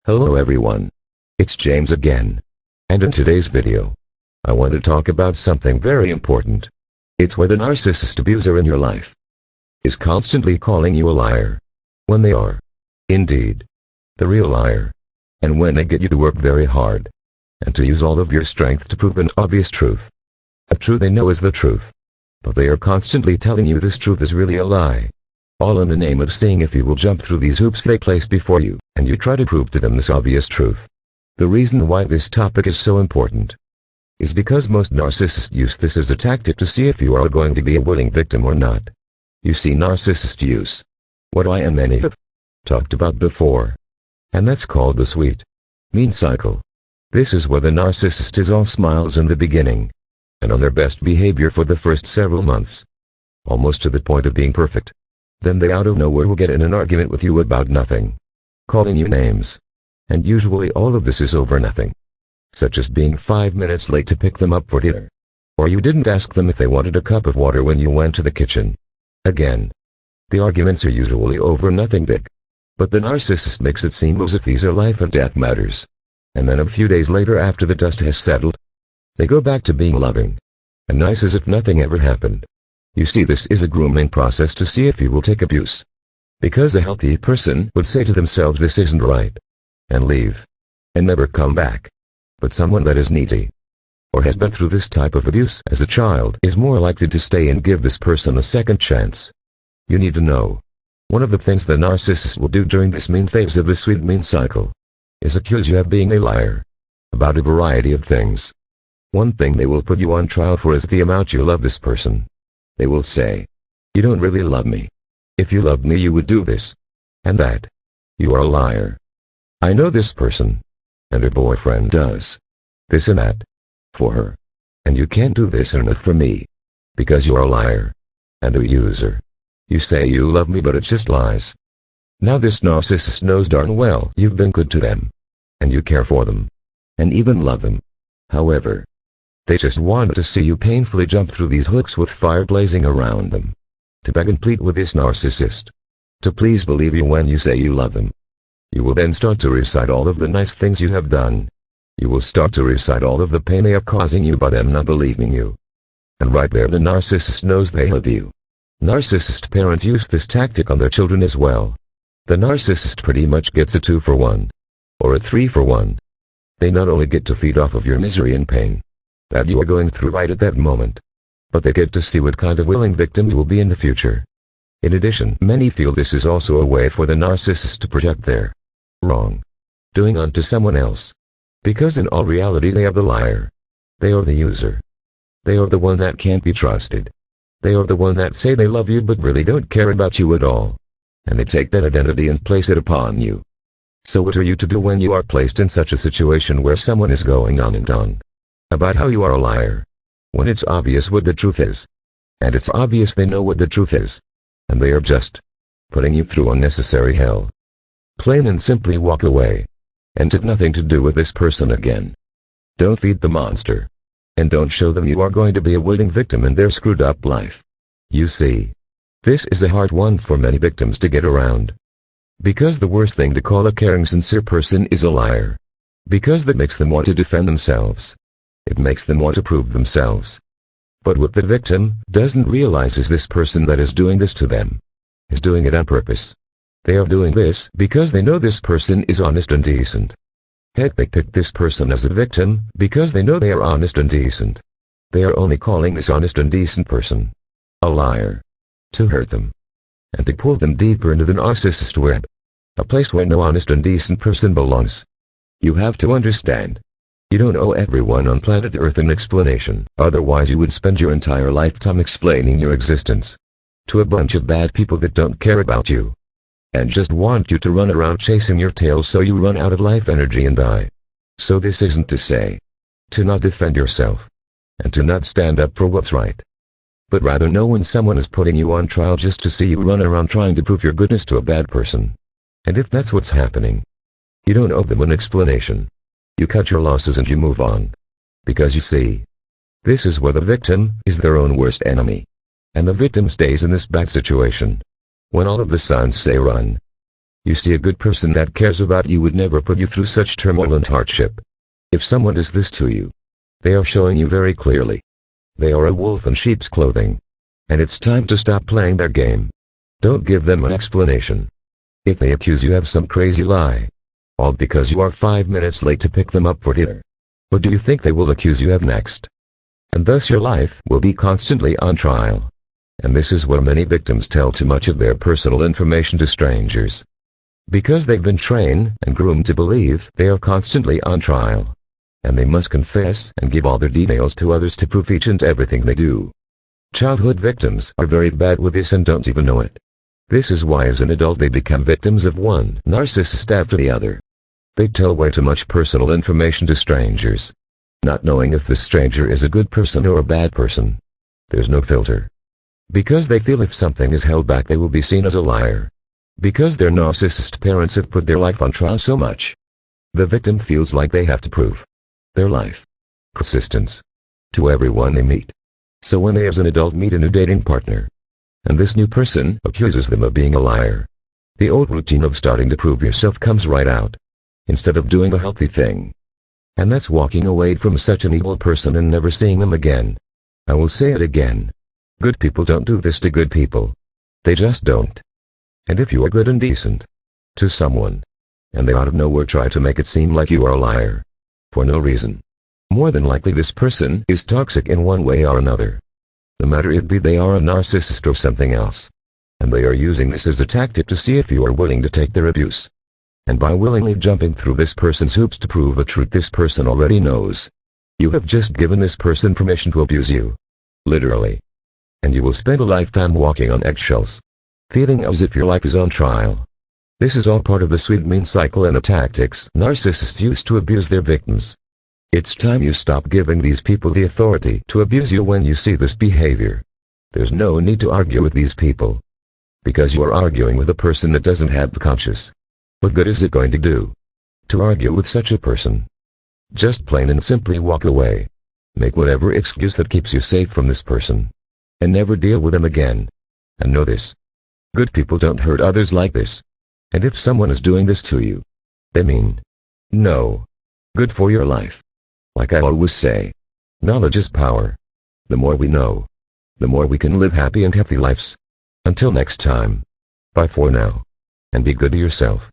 Hello everyone. It's James again. And in today's video, I want to talk about something very important. It's where the narcissist abuser in your life is constantly calling you a liar, when they are, indeed, the real liar. And when they get you to work very hard, and to use all of your strength to prove an obvious truth. A truth they know is the truth. But they are constantly telling you this truth is really a lie. All in the name of seeing if you will jump through these hoops they place before you, and you try to prove to them this obvious truth. The reason why this topic is so important is because most narcissists use this as a tactic to see if you are going to be a willing victim or not. You see, narcissists use what I and many have talked about before, and that's called the sweet, mean cycle. This is where the narcissist is all smiles in the beginning, and on their best behavior for the first several months, almost to the point of being perfect. Then they out of nowhere will get in an argument with you about nothing, calling you names. And usually all of this is over nothing, such as being 5 minutes late to pick them up for dinner. Or you didn't ask them if they wanted a cup of water when you went to the kitchen. Again, the arguments are usually over nothing big. But the narcissist makes it seem as if these are life and death matters. And then a few days later, after the dust has settled, they go back to being loving and nice as if nothing ever happened. You see, this is a grooming process to see if you will take abuse. Because a healthy person would say to themselves this isn't right, and leave, and never come back. But someone that is needy, or has been through this type of abuse as a child, is more likely to stay and give this person a second chance. You need to know, one of the things the narcissist will do during this mean phase of the sweet mean cycle is accuse you of being a liar about a variety of things. One thing they will put you on trial for is the amount you love this person. They will say, "You don't really love me. If you loved me you would do this and that. You are a liar. I know this person, and her boyfriend does this and that for her. And you can't do this and that for me, because you are a liar and a user. You say you love me but it's just lies." Now this narcissist knows darn well you've been good to them, and you care for them, and even love them. However, they just want to see you painfully jump through these hooks with fire blazing around them, to beg and plead with this narcissist to please believe you when you say you love them. You will then start to recite all of the nice things you have done. You will start to recite all of the pain they are causing you by them not believing you. And right there the narcissist knows they love you. Narcissist parents use this tactic on their children as well. The narcissist pretty much gets a 2-for-1, or a 3-for-1. They not only get to feed off of your misery and pain that you are going through right at that moment, but they get to see what kind of willing victim you will be in the future. In addition, many feel this is also a way for the narcissist to project their wrong doing onto someone else. Because in all reality they are the liar. They are the user. They are the one that can't be trusted. They are the one that say they love you but really don't care about you at all. And they take that identity and place it upon you. So what are you to do when you are placed in such a situation where someone is going on and on about how you are a liar, when it's obvious what the truth is? And it's obvious they know what the truth is, and they are just putting you through unnecessary hell. Plain and simply walk away, and have nothing to do with this person again. Don't feed the monster, and don't show them you are going to be a willing victim in their screwed up life. You see, this is a hard one for many victims to get around. Because the worst thing to call a caring, sincere person is a liar. Because that makes them want to defend themselves. It makes them want to prove themselves. But what the victim doesn't realize is this person that is doing this to them is doing it on purpose. They are doing this because they know this person is honest and decent. Heck, they picked this person as a victim because they know they are honest and decent. They are only calling this honest and decent person a liar to hurt them, and to pull them deeper into the narcissist web, a place where no honest and decent person belongs. You have to understand, you don't owe everyone on planet Earth an explanation, otherwise you would spend your entire lifetime explaining your existence to a bunch of bad people that don't care about you, and just want you to run around chasing your tail so you run out of life energy and die. So this isn't to say to not defend yourself, and to not stand up for what's right, but rather know when someone is putting you on trial just to see you run around trying to prove your goodness to a bad person. And if that's what's happening, you don't owe them an explanation. You cut your losses and you move on. Because you see, this is where the victim is their own worst enemy. And the victim stays in this bad situation when all of the signs say run. You see, a good person that cares about you would never put you through such turmoil and hardship. If someone does this to you, they are showing you very clearly. They are a wolf in sheep's clothing. And it's time to stop playing their game. Don't give them an explanation. If they accuse you of some crazy lie, all because you are 5 minutes late to pick them up for dinner, what do you think they will accuse you of next? And thus your life will be constantly on trial. And this is where many victims tell too much of their personal information to strangers. Because they've been trained and groomed to believe they are constantly on trial. And they must confess and give all their details to others to prove each and everything they do. Childhood victims are very bad with this and don't even know it. This is why as an adult they become victims of one narcissist after the other. They tell way too much personal information to strangers, not knowing if the stranger is a good person or a bad person. There's no filter. Because they feel if something is held back they will be seen as a liar. Because their narcissist parents have put their life on trial so much. The victim feels like they have to prove their life persistence to everyone they meet. So when they as an adult meet a new dating partner, and this new person accuses them of being a liar, the old routine of starting to prove yourself comes right out, instead of doing the healthy thing. And that's walking away from such an evil person and never seeing them again. I will say it again. Good people don't do this to good people. They just don't. And if you are good and decent to someone, and they out of nowhere try to make it seem like you are a liar, for no reason, more than likely this person is toxic in one way or another. No matter it be they are a narcissist or something else. And they are using this as a tactic to see if you are willing to take their abuse. And by willingly jumping through this person's hoops to prove a truth this person already knows, you have just given this person permission to abuse you. Literally. And you will spend a lifetime walking on eggshells, feeling as if your life is on trial. This is all part of the sweet mean cycle and the tactics narcissists use to abuse their victims. It's time you stop giving these people the authority to abuse you when you see this behavior. There's no need to argue with these people. Because you are arguing with a person that doesn't have the conscience. What good is it going to do to argue with such a person? Just plain and simply walk away. Make whatever excuse that keeps you safe from this person. And never deal with them again. And know this. Good people don't hurt others like this. And if someone is doing this to you, they mean no good for your life. Like I always say, knowledge is power. The more we know, the more we can live happy and healthy lives. Until next time. Bye for now. And be good to yourself.